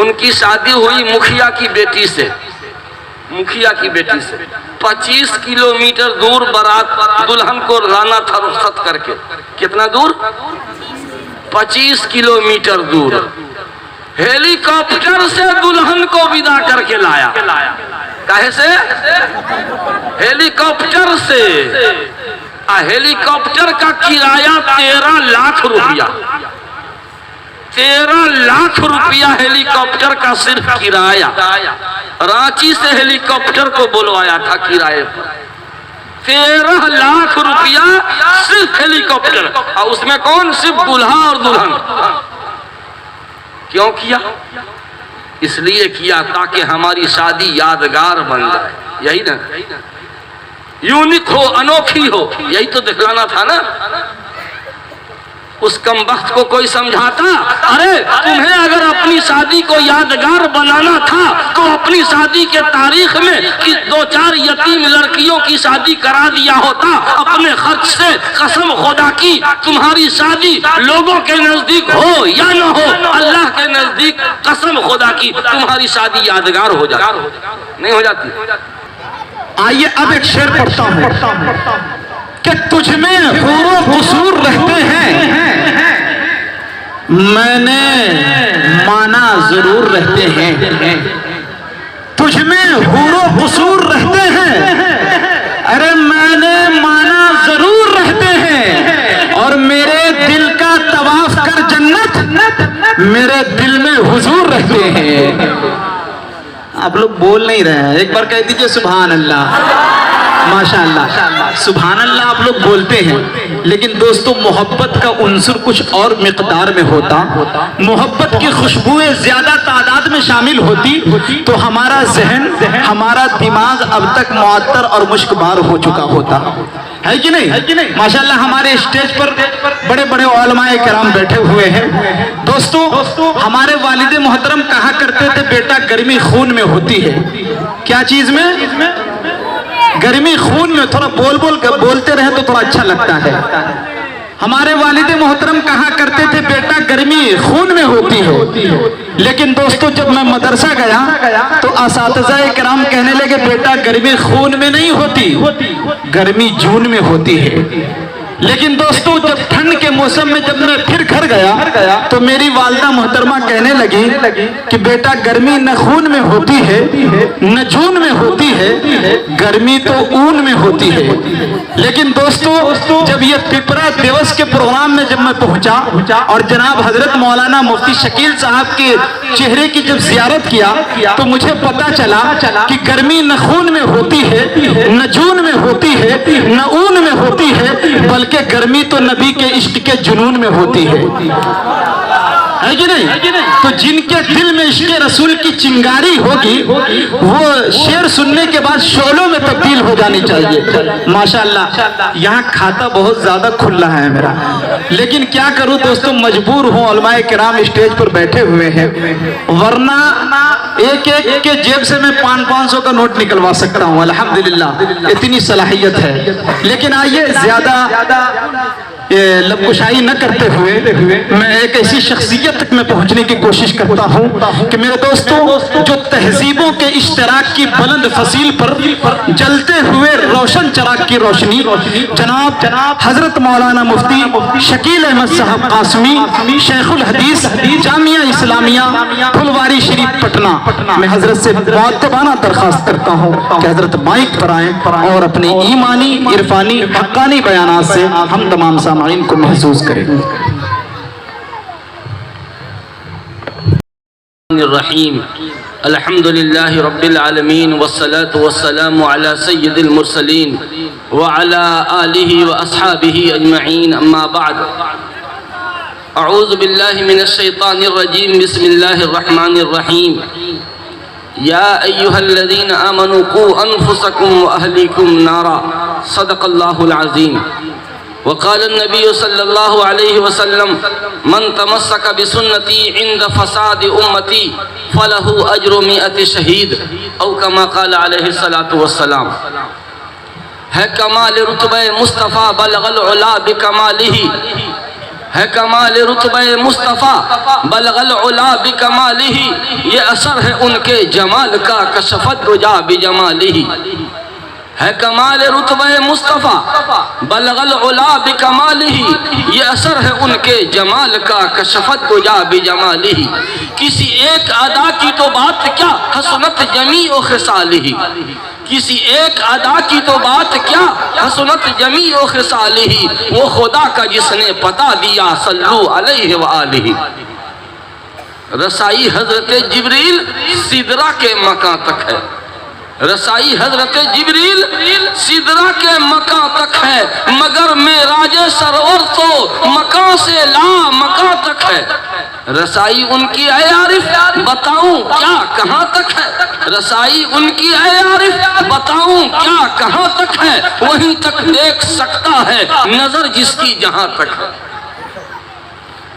उनकी शादी हुई मुखिया की बेटी से। 25 किलोमीटर दूर बारात दुल्हन को लाना था रुखसत करके। कितना दूर? 25 किलोमीटर दूर। हेलीकॉप्टर से दुल्हन को विदा करके लाया। काहे से? हेलीकॉप्टर से। हेलीकॉप्टर का किराया 13 लाख रुपया। 13 लाख रुपया हेलीकॉप्टर का सिर्फ किराया। रांची से हेलीकॉप्टर को बुलवाया था किराए पर। 13 लाख रुपया सिर्फ हेलीकॉप्टर, और उसमें कौन? सिर्फ दूल्हा और दुल्हन। क्यों किया? इसलिए किया ताकि हमारी शादी यादगार बन जाए। यही ना, यूनिक हो, अनोखी हो, यही तो दिखलाना था ना। उस कमबख्त को कोई समझाता, अरे तुम्हें अगर अपनी शादी को यादगार बनाना था तो अपनी शादी के तारीख में कि 2-4 यतीम लड़कियों की शादी करा दिया होता अपने खर्च से। कसम खुदा की, तुम्हारी शादी लोगों के नजदीक हो या न हो, अल्लाह के नजदीक कसम खुदा की तुम्हारी शादी यादगार हो जाती। नहीं हो जाती? आइए अब एक शेर पढ़ता हूँ कि तुझमें हुर्र कुसूर रहते हैं, मैंने माना जरूर रहते हैं। तुझमें हुर्र कुसूर रहते हैं, अरे मैंने माना जरूर रहते हैं। और मेरे दिल का तवाफ कर जन्नत, मेरे दिल में हुजूर रहते हैं। आप लोग बोल नहीं रहे हैं, एक बार कह दीजिए सुभान अल्लाह। माशाअल्लाह, सुभान अल्लाह आप लोग बोलते हैं, लेकिन दोस्तों मोहब्बत का उन्सुर कुछ और मिकदार में होता। मोहब्बत की खुशबुएं ज्यादा तादाद में शामिल होती तो हमारा जहन, हमारा दिमाग अब तक मुअत्तर और मुश्कबार हो चुका होता। है कि नहीं? माशाअल्लाह हमारे स्टेज पर बड़े बड़े उलमाए किराम बैठे हुए हैं। दोस्तों हमारे वालिद मोहतरम कहा करते थे, बेटा गर्मी खून में होती है। क्या चीज में? गर्मी खून में। थोड़ा बोलते रहे तो थोड़ा अच्छा लगता है। हमारे वालिद मोहतरम कहा करते थे, बेटा गर्मी खून में होती है। लेकिन दोस्तों जब मैं मदरसा गया तो असातिज़ा किराम कहने लगे, बेटा गर्मी खून में नहीं होती, गर्मी जून में होती है। लेकिन दोस्तों जब ठंड के मौसम में जब मैं फिर घर गया तो मेरी वालिदा मोहतरमा कहने लगी कि बेटा गर्मी न खून में होती है न जून में होती है, गर्मी तो ऊन में होती है। लेकिन दोस्तों जब ये पिपरा दिवस के प्रोग्राम में जब मैं पहुंचा और जनाब हजरत मौलाना मुफ्ती शकील साहब के चेहरे की जब जियारत किया तो मुझे पता चला कि गर्मी न खून में होती है, न जून में होती है, न ऊन में होती है, बल्कि गर्मी तो नबी के इश्क के जुनून में होती है कि नहीं? तो जिनके दिल में इश्क रसूल की चिंगारी होगी वो शेर सुनने के बाद शोलों में तब्दील हो जानी चाहिए। माशाअल्लाह यहाँ खाता बहुत ज्यादा खुला है मेरा, लेकिन क्या करूं दोस्तों, मजबूर हूं। उलमाए किराम स्टेज पर बैठे हुए हैं, वरना एक के जेब से मैं 500 का नोट निकलवा सकता हूं। अल्हम्दुलिल्लाह इतनी सलाहियत है। लेकिन आइए ज्यादा लबकुशाई न करते हुए मैं एक ऐसी शख्सियत तक मैं पहुंचने की कोशिश करता हूं कि मेरे दोस्तों जो तहजीबों के इश्तराक की बुलंद फसील पर जलते हुए रोशन चराग की रोशनी जनाब हजरत मौलाना मुफ्ती शकील अहमद साहब कासमी शेखुल हदीस जामिया इस्लामिया फुलवारी शरीफ पटना, मैं हजरत से मुअद्दबाना दरख्वास्त करता हूं कि हजरत माइक पर आए और अपने ईमानी इरफानी हक्कानी बयानात से हम तमाम सामाईन को महसूस करें। रहीम अल्हम्दुलिल्लाहि रब्बिल आलमीन वस्सलातु वस्सलामु अला सय्यिदिल मुरसलीन व अला आलिहि व अस्हाबिहि अजमईन, अम्मा बाद। अऊज़ु बिल्लाहि मिनश शैतानिर रजीम, बिस्मिल्लाहिर रहमानिर रहीम। या अय्युहल्लज़ीना आमनू क़ू अनफुसकुम व अहलीकुम नारा, सदक़ल्लाहुल अज़ीम। वक़ाल नबी सल्लल्लाहु अलैहि वसल्लम, मन तमस्सक बिसुन्नती इंद फसाद उम्मती फलहु अज्रु मिअति शहीद, औ कमा क़ाल अलैहि सलातु वस्सलाम। है कमाल रुतबे मुस्तफ़ा बलगल उला बिकमालिही, है कमाल रुतबे मुस्तफ़ा बलगल उला बिकमालिही, ये असर है उनके जमाल का कशफत रुजा बिजमालिही। है कमाल रुतबे मुस्तफ़ा बलगल उला बिकमालिही, ये असर है उनके जमाल का कशफत रुजा बिजमालिही। किसी एक अदा की तो बात क्या हसनत जमी ओ खिसालिही, किसी एक अदा की तो बात क्या हसनत जमी ओ खिसालिही, वो खुदा का जिसने पता दिया सल्लू अलैहि व आलिही। रसाई हजरत जिब्रील सिदरा के मकां तक है, रसाई हजरत जिब्रील सिदरा के मकां तक है, मगर मेराज सरवर तो मकां से ला मकां तक है। रसाई उनकी है आरिफ बताऊं क्या कहां तक है, रसाई उनकी है आरिफ बताऊं क्या कहां तक है, वहीं तक देख सकता है नजर जिसकी जहां तक है।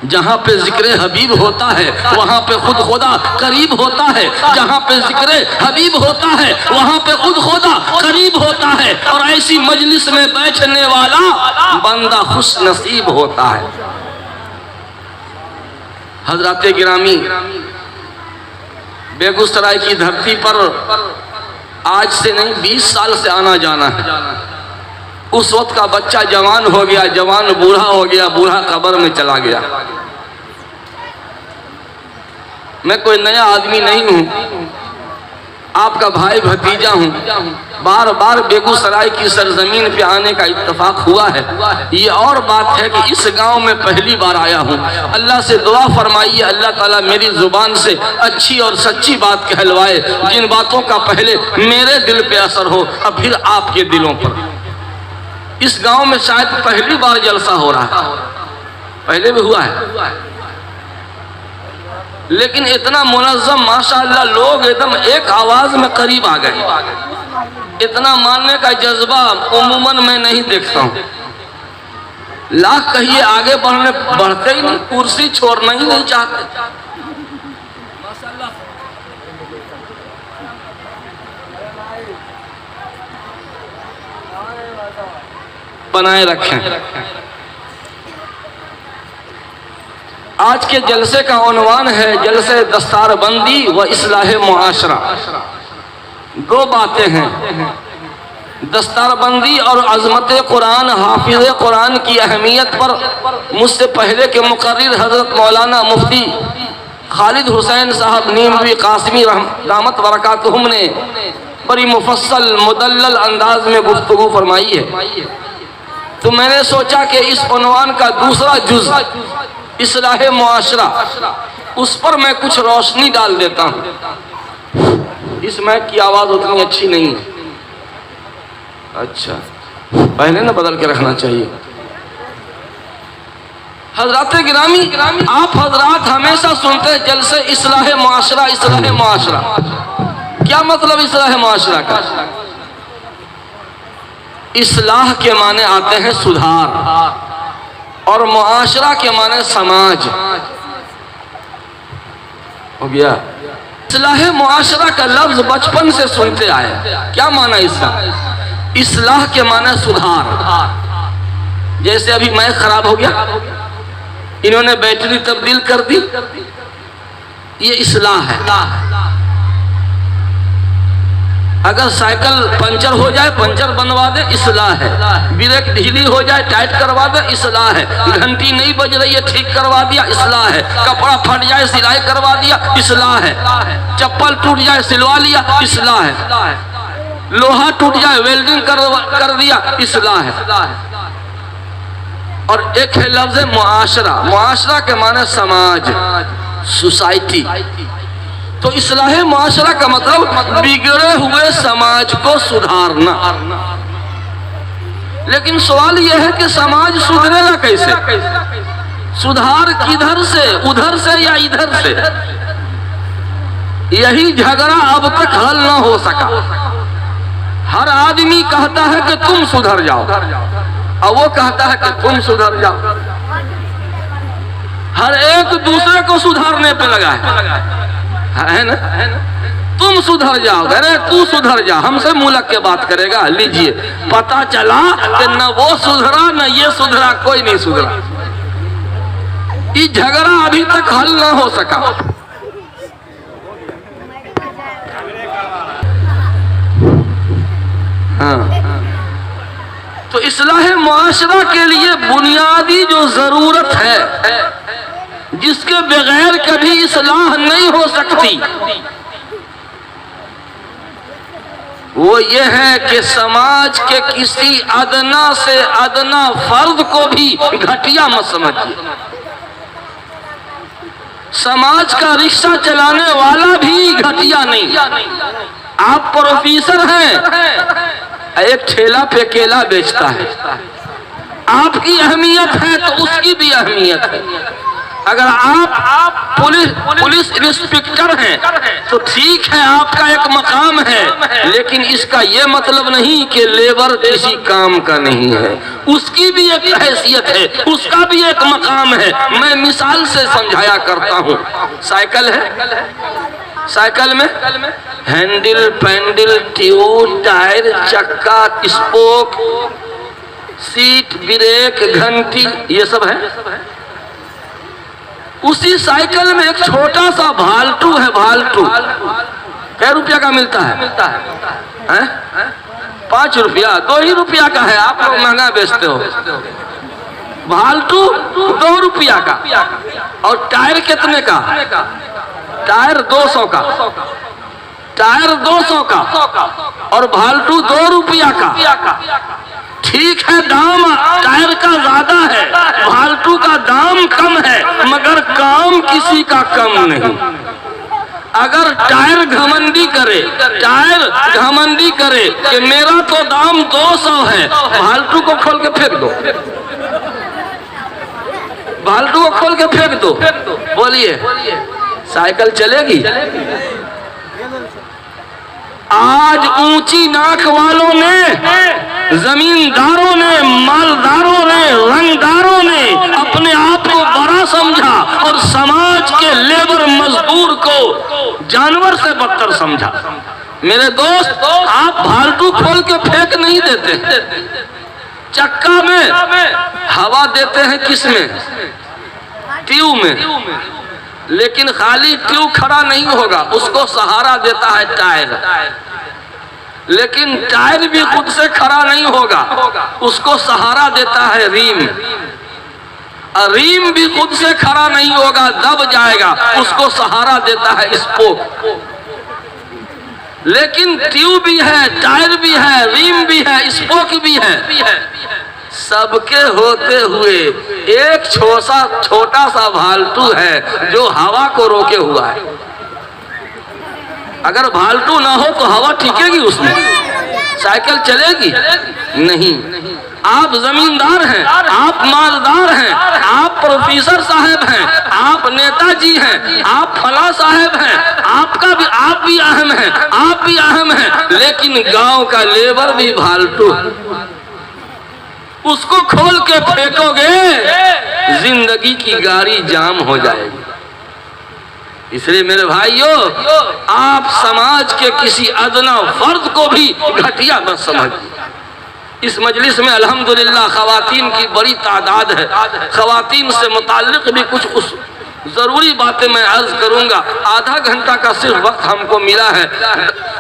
जहाँ पे जिक्र हबीब होता है वहाँ पे खुद खुदा करीब होता है, जहाँ पे जिक्र हबीब होता है वहाँ पे खुद खुदा करीब होता है, और ऐसी मजलिस में बैठने वाला बंदा खुश नसीब होता है। हजरात गिरामी, बेगूसराय की धरती पर आज से नहीं 20 साल से आना जाना है। उस वक्त का बच्चा जवान हो गया, जवान बूढ़ा हो गया, बूढ़ा कब्र में चला गया। मैं कोई नया आदमी नहीं हूँ, आपका भाई भतीजा हूँ। बार बार बेगूसराय की सरजमीन पे आने का इत्तेफाक हुआ है। ये और बात है कि इस गांव में पहली बार आया हूँ। अल्लाह से दुआ फरमाइए अल्लाह ताला मेरी जुबान से अच्छी और सच्ची बात कहलवाए, जिन बातों का पहले मेरे दिल पे असर हो और फिर आपके दिलों पर। इस गांव में शायद पहली बार जलसा हो रहा है, पहले भी हुआ है, लेकिन इतना मुनज़्ज़म माशाअल्लाह, लोग एकदम एक आवाज में करीब आ गए। इतना मानने का जज्बा उम्मन मैं नहीं देखता हूँ। लाख कहिए आगे बढ़ते ही नहीं, कुर्सी छोड़ना ही नहीं चाहते। बनाए रखें। आज के जलसे का उन्वान है जलसे दस्तारबंदी व इस्लाह मुआशरा। दो बातें हैं, दस्तारबंदी और अजमत कुरान, हाफिज कुरान की अहमियत पर मुझसे पहले के मुकर्रिर हजरत मौलाना मुफ्ती खालिद हुसैन साहब नीमवी कासिमी रहमत बरकातुहुम ने बड़ी मुफस्सल मुदल्लल अंदाज में गुफ्तगू फरमाई है। तो मैंने सोचा कि इस उन्वान का दूसरा जुज इस्लाह मुआशरा, उस पर मैं कुछ रोशनी डाल देता हूँ। इस माइक की आवाज़ उतनी अच्छी नहीं है, अच्छा पहले ना बदल के रखना चाहिए। हजरात गिरामी, आप हजरात हमेशा सुनते हैं जलसे इस्लाह मुआशरा, इस्लाह मुआशरा। क्या मतलब इस्लाह मुआशरा का? इस्लाह के माने आते हैं सुधार, और मुआशरा के माने समाज। हो गया। इस्लाह मुआशरा का लफ्ज बचपन से सुनते आए। क्या माना इसका? इस्लाह के माने सुधार। जैसे अभी माइक खराब हो गया, इन्होंने बैटरी तब्दील कर दी, ये इस्लाह है। अगर साइकिल पंचर हो जाए पंचर बनवा दे, इस्लाह है। ब्रेक ढीली हो जाए टाइट करवा दे, इस्लाह है। घंटी नहीं बज रही है ठीक करवा दिया, इस्लाह है। कपड़ा फट जाए सिलाई करवा दिया, इस्लाह है। चप्पल टूट जाए सिलवा लिया, इस्लाह है। लोहा टूट जाए वेल्डिंग कर दिया, इस्लाह है। और एक है लफ्ज मुआशरा। मुआशरा के माने समाज, सोसाइटी। तो इस्लाह मुआशरा का मतलब बिगड़े हुए समाज को सुधारना। लेकिन सवाल यह है कि समाज सुधरेगा कैसे? सुधार किधर से, उधर से या इधर से? यही झगड़ा अब तक हल न हो सका। हर आदमी कहता है कि तुम सुधर जाओ, और वो कहता है कि तुम सुधर जाओ। हर एक दूसरे को सुधारने पे लगा है ना? तुम सुधर जाओ, अरे तू सुधर जा, हमसे मुलक के बात करेगा। लीजिए, पता चला कि न वो सुधरा न ये सुधरा, कोई नहीं सुधरा। ये झगड़ा अभी तक हल ना हो सका। हाँ, तो इस्लाह मुआशरा के लिए बुनियादी जो जरूरत है, जिसके बगैर कभी इस्लाह नहीं हो सकती, वो ये है कि समाज के किसी अदना से अदना फर्द को भी घटिया मत समझिए। समाज का रिक्शा चलाने वाला भी घटिया नहीं। आप प्रोफेसर हैं, एक ठेला पे केला बेचता है, आपकी अहमियत है तो उसकी भी अहमियत है। अगर आप पुलिस इंस्पेक्टर हैं तो ठीक है, आपका एक मकाम है, लेकिन इसका ये मतलब नहीं कि लेबर किसी काम का नहीं है। उसकी भी एक हैसियत है, उसका भी एक मकाम है। मैं मिसाल से समझाया करता हूँ। साइकिल है, साइकिल में हैंडल, पैंडल, ट्यूब, टायर, चक्का, स्पोक, सीट, ब्रेक, घंटी, ये सब है। उसी साइकिल में एक छोटा सा भालटू है। भालटू कै रुपया का मिलता है? 5 रुपया, 2 ही रुपया का है। आप लोग महंगा बेचते हो। भालटू 2 रुपया का। और टायर कितने का? टायर 200 का। टायर 200 का और भालटू 2 रुपया का। ठीक है, दाम टायर का ज्यादा है, भालटू का दाम कम है, मगर काम किसी का कम नहीं। अगर टायर घमंडी करे, टायर घमंडी करे कि मेरा तो दाम 200 है, भालटू को खोल के फेंक दो। भालटू को खोल के फेंक दो। बोलिए, साइकिल चलेगी? आज ऊंची नाक वालों ने, जमींदारों ने, मालदारों ने, रंगदारों ने अपने आप को बड़ा समझा और समाज के लेबर मजदूर को जानवर से बदतर समझा। मेरे दोस्त, आप भालटू खोल के फेंक नहीं देते। चक्का में हवा देते हैं, किसमें? ट्यूब में। लेकिन खाली ट्यूब खड़ा नहीं होगा, उसको सहारा देता है टायर। लेकिन टायर भी खुद से खड़ा नहीं होगा, उसको सहारा देता है रीम। रीम भी खुद से खड़ा नहीं होगा, दब जाएगा, उसको सहारा देता है स्पोक। लेकिन ट्यूब भी है, टायर भी है, रीम भी है, स्पोक भी है। सबके होते हुए एक छोटा सा भालटू है जो हवा को रोके हुआ है। अगर भालटू ना हो तो हवा टिकेगी उसमें? साइकिल चलेगी? नहीं। आप जमींदार हैं, आप मालदार हैं, आप प्रोफेसर साहब हैं, आप नेताजी हैं, आप फला साहब हैं, आप भी अहम हैं, आप भी अहम हैं, लेकिन गांव का लेबर भी भालटू। उसको खोल के फेंकोगे, जिंदगी की गाड़ी जाम हो जाएगी। इसलिए मेरे भाइयों, आप समाज के किसी अदना फर्द को भी घटिया मत समझिए। इस मजलिस में अल्हम्दुलिल्लाह खवातीन की बड़ी तादाद है। खवातीन से मुताल्लिक भी कुछ जरूरी बातें मैं अर्ज करूंगा। आधा घंटा का सिर्फ वक्त हमको मिला है।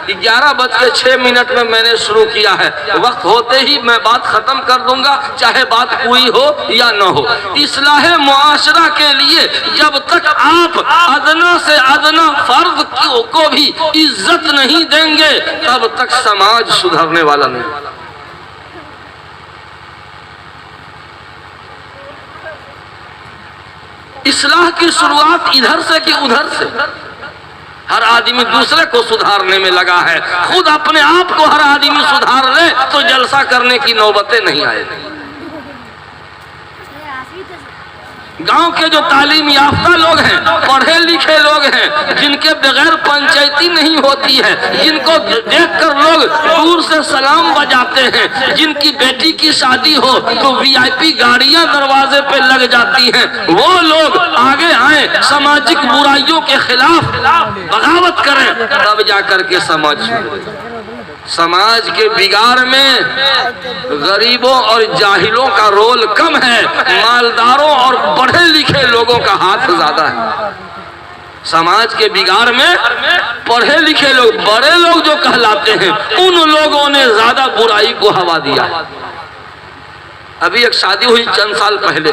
11:06 में मैंने शुरू किया है। वक्त होते ही मैं बात खत्म कर दूंगा, चाहे बात पूरी हो या न हो। इस्लाह मुआशरा के लिए जब तक आप अदना से अदना फर्द को भी इज्जत नहीं देंगे, तब तक समाज सुधरने वाला नहीं। इस्लाह की शुरुआत इधर से कि उधर से? हर आदमी दूसरे को सुधारने में लगा है, खुद अपने आप को हर आदमी सुधार ले तो जलसा करने की नौबतें नहीं आएगी। गांव के जो तालीम याफ्ता लोग हैं, पढ़े लिखे लोग हैं, जिनके बगैर पंचायती नहीं होती है, जिनको देखकर लोग दूर से सलाम बजाते हैं, जिनकी बेटी की शादी हो तो वीआईपी गाड़ियां दरवाजे पे लग जाती हैं, वो लोग आगे आए, सामाजिक बुराइयों के खिलाफ बगावत करें, तब जाकर के समाज। समाज के बिगाड़ में गरीबों और जाहिलों का रोल कम है, मालदारों और पढ़े लिखे लोगों का हाथ ज्यादा है। समाज के बिगाड़ में पढ़े लिखे लोग, बड़े लोग जो कहलाते हैं, उन लोगों ने ज्यादा बुराई को हवा दिया। अभी एक शादी हुई चंद साल पहले,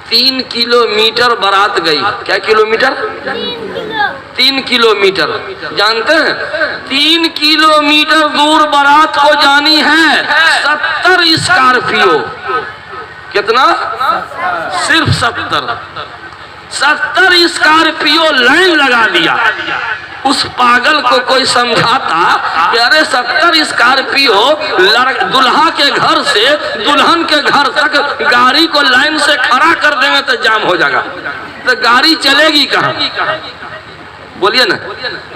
3 किलोमीटर बारात गई। क्या किलोमीटर? 3 किलोमीटर। जानते हैं 3 किलोमीटर दूर बारात को जानी है 70 स्कॉर्पियो। कितना? सिर्फ 70 स्कॉर्पियो लाइन लगा दिया। उस पागल को कोई समझाता कि अरे 70 स्कॉर्पियो दुल्हा के घर से दुल्हन के घर तक गाड़ी को लाइन से खड़ा कर देंगे तो जाम हो जाएगा, तो गाड़ी चलेगी कहाँ? बोलिए ना,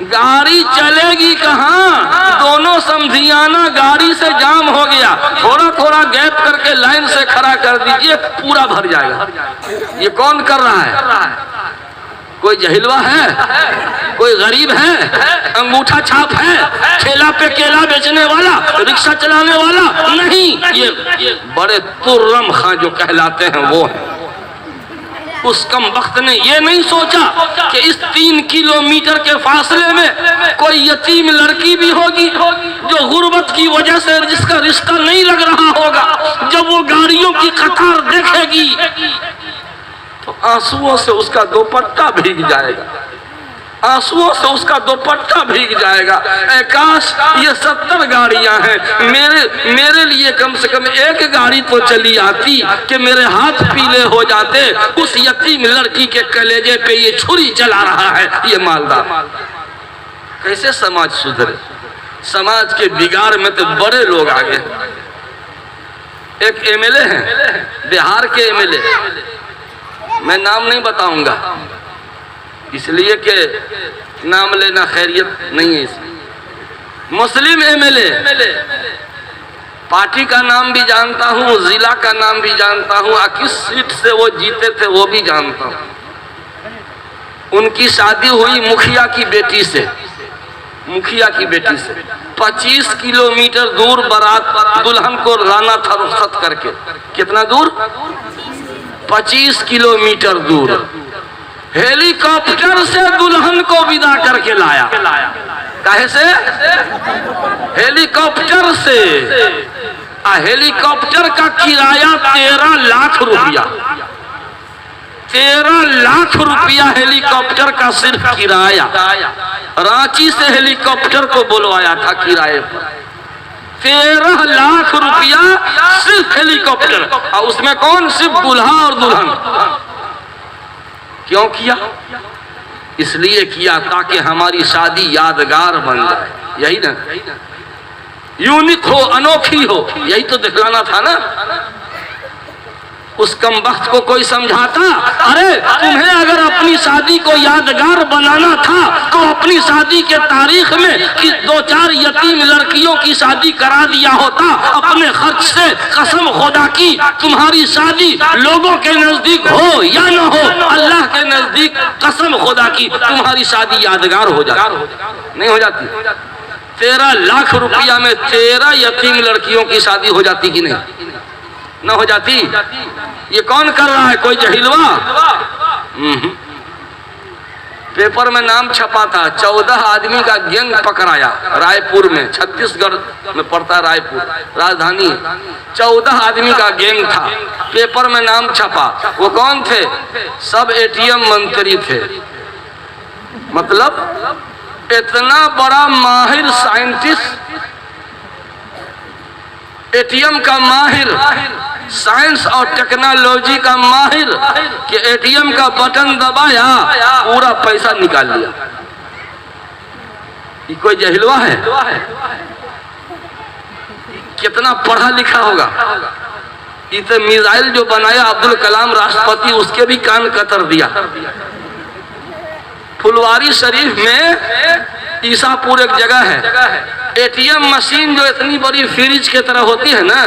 गाड़ी चलेगी कहाँ? दोनों समझियाना गाड़ी से जाम हो गया, थोड़ा थोड़ा गैप करके लाइन से खड़ा कर दीजिए, पूरा भर जाएगा। ये कौन कर रहा है? कोई जहिलवा है? कोई गरीब है? अंगूठा छाप है? ठेला पे केला बेचने वाला, रिक्शा चलाने वाला? नहीं, ये बड़े तुर्रम खां जो कहलाते हैं वो है। उस कम वक्त ने ये नहीं सोचा कि इस 3 किलोमीटर के फासले में कोई यतीम लड़की भी होगी जो गुर्बत की वजह से जिसका रिश्ता नहीं लग रहा होगा। जब वो गाड़ियों की कतार देखेगी तो आंसुओं से उसका दुपट्टा भीग जाएगा, आंसुओं से उसका दुपट्टा भीग जाएगा। काश ये 70 गाड़ियां हैं, मेरे लिए कम से कम एक गाड़ी तो चली आती कि मेरे हाथ पीले हो जाते। उस यतीम लड़की के कलेजे पे ये छुरी चला रहा है ये मालदार। कैसे समाज सुधरे? समाज के बिगाड़ में तो बड़े लोग आगे। एक एमएलए हैं, बिहार के एमएलए, मैं नाम नहीं बताऊंगा इसलिए कि नाम लेना खैरियत नहीं है इसमें। मुस्लिम एमएलए, पार्टी का नाम भी जानता हूँ, जिला का नाम भी जानता हूँ, किस सीट से वो जीते थे वो भी जानता हूँ। उनकी शादी हुई मुखिया की बेटी से, मुखिया की बेटी से 25 किलोमीटर दूर बारात दुल्हन को लाना था रुखसत करके। कितना दूर? 25 किलोमीटर दूर हेलीकॉप्टर से दुल्हन को विदा करके लाया। काहे से? हेलीकॉप्टर से। हेलीकॉप्टर का किराया 13 लाख रुपया। 13 लाख रुपया हेलीकॉप्टर का सिर्फ किराया। रांची से हेलीकॉप्टर को बुलवाया था किराए पर। 13 लाख रुपया सिर्फ हेलीकॉप्टर, और उसमें कौन? सिर्फ दूल्हा और दुल्हन। क्यों किया? इसलिए किया ताकि हमारी शादी यादगार बन जाए। यही ना, यूनिक हो, अनोखी हो, यही तो दिखलाना था ना। उस कम वक्त को कोई समझाता, अरे तुम्हें अगर अपनी शादी को यादगार बनाना था तो अपनी शादी के तारीख में कि 2-4 यतीम लड़कियों की शादी करा दिया होता अपने खर्च से। कसम खुदा की तुम्हारी शादी लोगों के नजदीक हो या न हो, अल्लाह के नजदीक कसम खुदा की तुम्हारी शादी यादगार हो जाती। नहीं हो जाती? 13 लाख रुपया में 13 यतीम लड़कियों की शादी हो जाती कि नहीं? न हो जाती? ये कौन कर रहा है? कोई जहिलवा? पेपर में नाम छपा था, 14 आदमी का गैंग पकड़ाया रायपुर में, छत्तीसगढ़ में पड़ता रायपुर राजधानी। 14 आदमी का गैंग था, पेपर में नाम छपा। वो कौन थे? सब एटीएम मंत्री थे। मतलब इतना बड़ा माहिर साइंटिस्ट, एटीएम का माहिर, साइंस और टेक्नोलॉजी का माहिर कि एटीएम का बटन दबाया पूरा पैसा निकाल लिया। ये कोई जहिलवा है? कितना पढ़ा लिखा होगा? ये तो मिसाइल जो बनाया अब्दुल कलाम राष्ट्रपति, उसके भी कान कतर दिया। फुलवारी शरीफ में ईसापुर एक जगह है, एटीएम मशीन जो इतनी बड़ी फ्रिज के तरह होती है ना,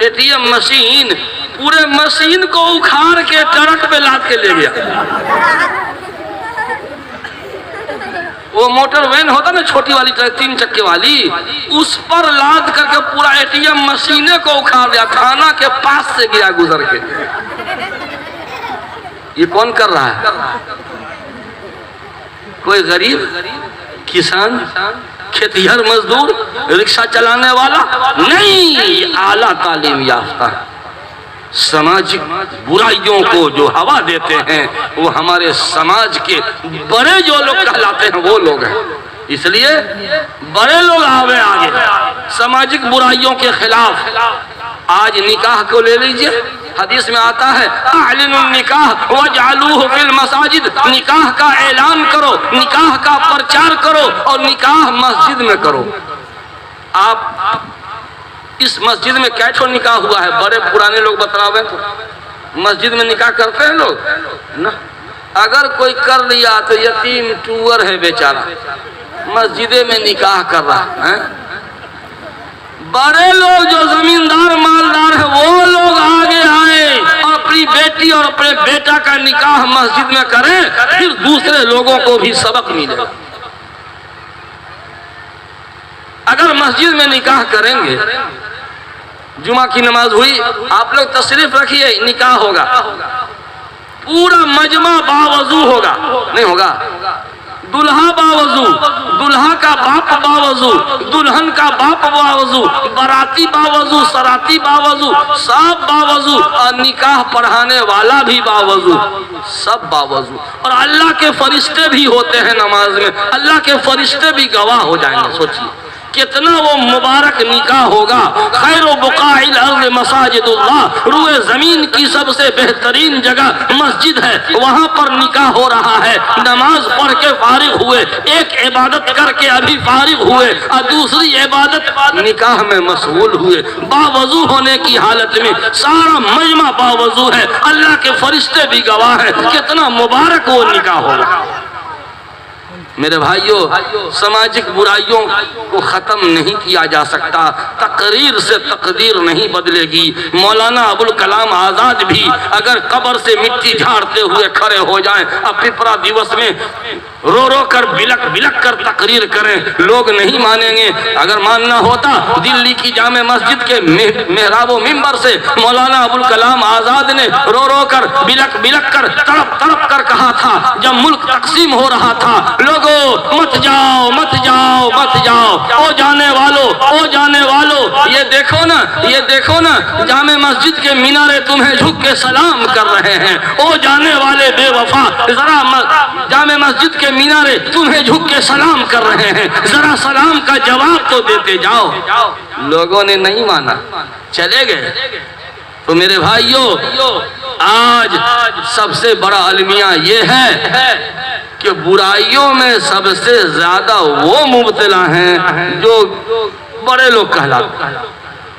एटीएम मशीन, पूरे मशीन को उखाड़ के ट्रक पे लाद के ले गया। वो मोटर वैन होता ना छोटी वाली 3 चक्के वाली, उस पर लाद करके पूरा ATM मशीने को उखाड़ दिया, थाना के पास से गया गुजर के। ये कौन कर रहा है? कोई गरीब किसान, खेतिहर मजदूर, रिक्शा चलाने वाला नहीं, आला तालीम याफ्ता। सामाजिक बुराइयों को जो हवा देते हैं वो हमारे समाज के बड़े जो लोग कहलाते हैं वो लोग हैं। इसलिए बड़े लोग आवे आगे सामाजिक बुराइयों के खिलाफ। आज निकाह को ले लीजिए, हदीस में आता है अअलिनुन निकाह वजअलूहु फिल मसाजिद, निकाह का ऐलान करो, निकाह का प्रचार करो और निकाह मस्जिद में करो। आप इस मस्जिद में क्या ठो निकाह हुआ है? बड़े पुराने लोग बतलावे तो मस्जिद में निकाह करते हैं लोग ना। अगर कोई कर लिया तो यतीम टूअर है बेचारा, मस्जिदे में निकाह कर रहा है। बड़े लोग जो जमींदार मालदार है वो लोग आगे आए और अपनी बेटी और अपने बेटा का निकाह मस्जिद में करें, फिर दूसरे लोगों को भी सबक मिलेगा। अगर मस्जिद में निकाह करेंगे, जुमा की नमाज हुई, आप लोग तशरीफ रखिए, निकाह होगा, पूरा मजमा बावजू होगा, नहीं होगा? दुल्हा बावजू, दुल्हा का बाप बावजू, दुल्हन का बाप बावजू, बाराती बावजू, सराती बावजू, सब बावजू, और निकाह पढ़ाने वाला भी बावजू, सब बावजू। और अल्लाह के फरिश्ते भी होते हैं नमाज में, अल्लाह के फरिश्ते भी गवाह हो जाएंगे। सोचिए कितना वो मुबारक निकाह होगा। खैर बुकाइल अर्ज़ मसाजिदुल्लाह, रूए जमीन की सबसे बेहतरीन जगह मस्जिद है, वहाँ पर निकाह हो रहा है। नमाज पढ़ के फारिग हुए, एक इबादत करके अभी फारिग हुए और दूसरी इबादत निकाह में मशगूल हुए, बावजू होने की हालत में। सारा मजमा बावजू है, अल्लाह के फरिश्ते भी गवाह है, कितना मुबारक वो निकाह होगा। मेरे भाइयों, सामाजिक बुराइयों को ख़त्म नहीं किया जा सकता, तकरीर से तकदीर नहीं बदलेगी। मौलाना अबुल कलाम आज़ाद भी अगर कब्र से मिट्टी झाड़ते हुए खड़े हो जाएं, अब पिपरा दिवस में रो रो कर बिलक बिलक कर तकरीर करें, लोग नहीं मानेंगे। अगर मानना होता, दिल्ली की जामे मस्जिद के मेहराबो मिंबर से मौलाना अबुल कलाम आज़ाद ने रो रो कर बिलक बिलक कर तड़प तड़प कर कहा था, जब मुल्क तकसीम हो रहा था, लोगों मत जाओ मत जाओ मत जाओ, ओ जाने वालों ओ जाने वालों, ये देखो ना, ये देखो ना, जामे मस्जिद के मीनारे तुम्हें झुक के सलाम कर रहे हैं। ओ जाने वाले बेवफा, जरा जामे मस्जिद के मीनारे तुम्हें झुक के सलाम कर रहे हैं, जरा सलाम का जवाब तो देते जाओ। लोगों ने नहीं माना, चले गए। तो मेरे भाइयों, आज सबसे बड़ा अलमिया ये है कि बुराइयों में सबसे ज्यादा वो मुब्तला हैं जो बड़े लोग कहलाते हैं।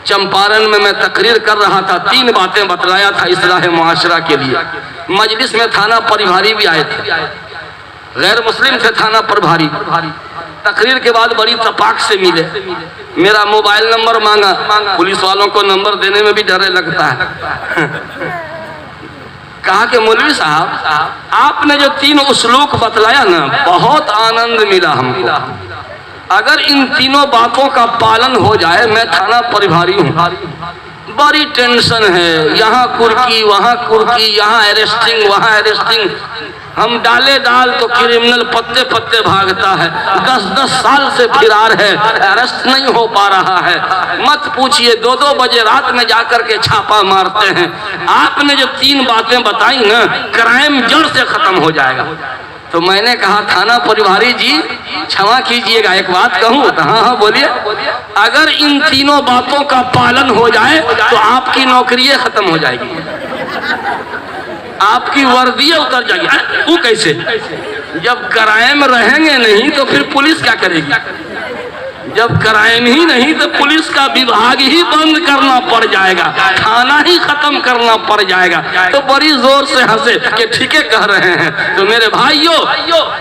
चंपारण में मैं तकरीर कर रहा था, 3 बातें बतलाया था इस्लाह मुआशरा के लिए। मजलिस में थाना प्रभारी भी आए थे, गैर मुस्लिम थे थाना प्रभारी। तकरीर के बाद बड़ी तपाक से मिले, मेरा मोबाइल नंबर मांगा। पुलिस वालों को नंबर देने में भी डर लगता है। कहा कि मौलवी साहब, आपने जो 3 उसलूक बतलाया ना, बहुत आनंद मिला हमको। अगर इन 3 बातों का पालन हो जाए, मैं थाना प्रभारी हूँ, बड़ी टेंशन है, यहाँ कुर्की वहाँ कुर्की, यहाँ अरेस्टिंग वहाँ अरेस्टिंग, हम डाले डाल तो क्रिमिनल पत्ते पत्ते भागता है, 10-10 साल से फिरार है, अरेस्ट नहीं हो पा रहा है। मत पूछिए, 2-2 बजे रात में जाकर के छापा मारते हैं। आपने जो 3 बातें बताई ना, क्राइम जड़ से खत्म हो जाएगा। तो मैंने कहा थाना प्रभारी जी क्षमा कीजिएगा, एक बात कहूँ? तो हाँ हाँ बोलिए। अगर इन 3 बातों का पालन हो जाए तो आपकी नौकरी खत्म हो जाएगी, आपकी वर्दी उतर जाएगी। वो कैसे? जब क्राइम रहेंगे नहीं तो फिर पुलिस क्या करेगी? जब क्राइम ही नहीं तो पुलिस का विभाग ही बंद करना पड़ जाएगा, थाना ही खत्म करना पड़ जाएगा। तो बड़ी जोर से हंसे कि ठीक है कह रहे हैं। तो मेरे भाइयों,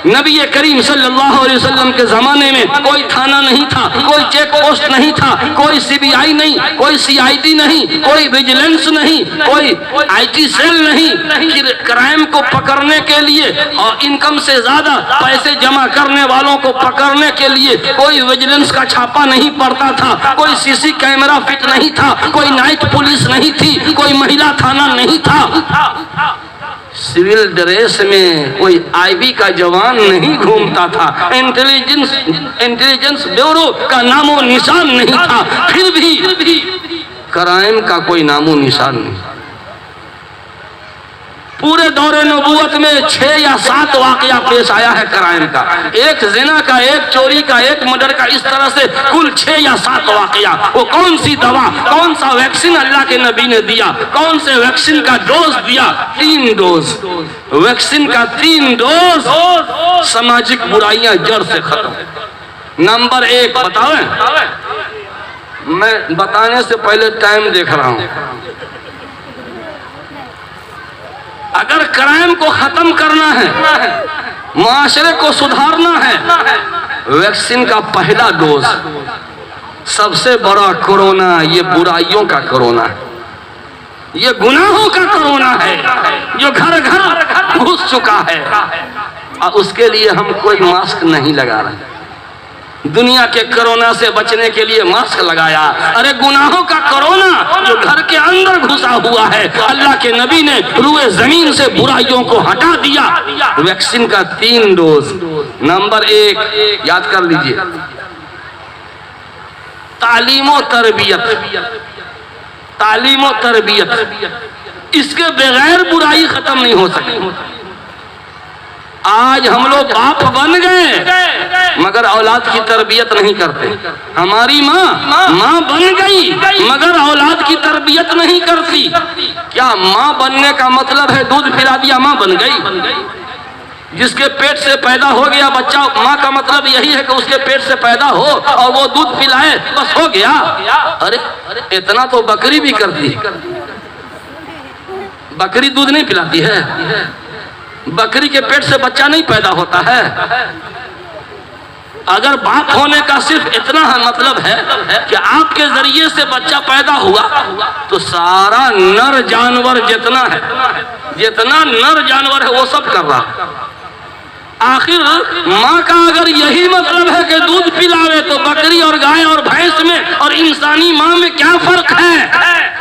नबी करीम सल्लल्लाहु अलैहि वसल्लम के जमाने में कोई थाना नहीं था, कोई चेक पोस्ट नहीं था, कोई सीबीआई नहीं, कोई सीआईडी नहीं, कोई विजिलेंस नहीं, कोई आईटी सेल नहीं। क्राइम को पकड़ने के लिए और इनकम से ज्यादा पैसे जमा करने वालों को पकड़ने के लिए कोई विजिलेंस का छापा नहीं पड़ता था, कोई सीसी कैमरा फिट नहीं था, कोई नाइट पुलिस नहीं थी, कोई महिला थाना नहीं था। सिविल ड्रेस में कोई आईबी का जवान नहीं घूमता था, इंटेलिजेंस ब्यूरो का नामो निशान नहीं था, फिर भी क्राइम का कोई नामो निशान नहीं। पूरे दौरे नबूवत में 6 या 7 वाकया पेश आया है क्राइम का, एक जिना का, एक चोरी का, एक मर्डर का, इस तरह से कुल 6 या 7 वाकया। वो कौन सी दवा, कौन सा वैक्सीन अल्लाह के नबी ने दिया, कौन से वैक्सीन का डोज दिया? 3 डोज वैक्सीन का, 3 डोज सामाजिक बुराइयां जड़ से खत्म। नंबर 1 बताओ, मैं बताने से पहले टाइम देख रहा हूं। अगर क्राइम को खत्म करना है, माशरे को सुधारना है, वैक्सीन का पहला डोज, सबसे बड़ा कोरोना ये बुराइयों का कोरोना है, ये गुनाहों का कोरोना है जो घर घर घुस चुका है। और उसके लिए हम कोई मास्क नहीं लगा रहे। दुनिया के कोरोना से बचने के लिए मास्क लगाया, अरे गुनाहों का कोरोना जो घर के अंदर घुसा हुआ है, अल्लाह के नबी ने रूए जमीन से बुराइयों को हटा दिया। वैक्सीन का 3 डोज। नंबर 1 याद कर लीजिए, तालीमो तरबियत। तालीमो तरबियत, इसके बगैर बुराई खत्म नहीं हो सकती। आज हम लोग बाप बन गए मगर औलाद की तरबियत नहीं करते। हमारी माँ बन गई मगर औलाद की तरबियत नहीं करती। क्या माँ बनने का मतलब है दूध पिला दिया माँ बन गई? जिसके पेट से पैदा हो गया बच्चा, माँ का मतलब यही है कि उसके पेट से पैदा हो और वो दूध पिलाए, बस हो गया। अरे इतना तो बकरी भी करती, बकरी दूध नहीं पिलाती है, बकरी के पेट से बच्चा नहीं पैदा होता है। अगर बाप होने का सिर्फ इतना मतलब है कि आपके जरिए से बच्चा पैदा हुआ, तो सारा नर जानवर जितना नर जानवर है वो सब कर रहा। आखिर माँ का अगर यही मतलब है कि दूध पिलावे, तो बकरी और गाय और भैंस में और इंसानी माँ में क्या फर्क है?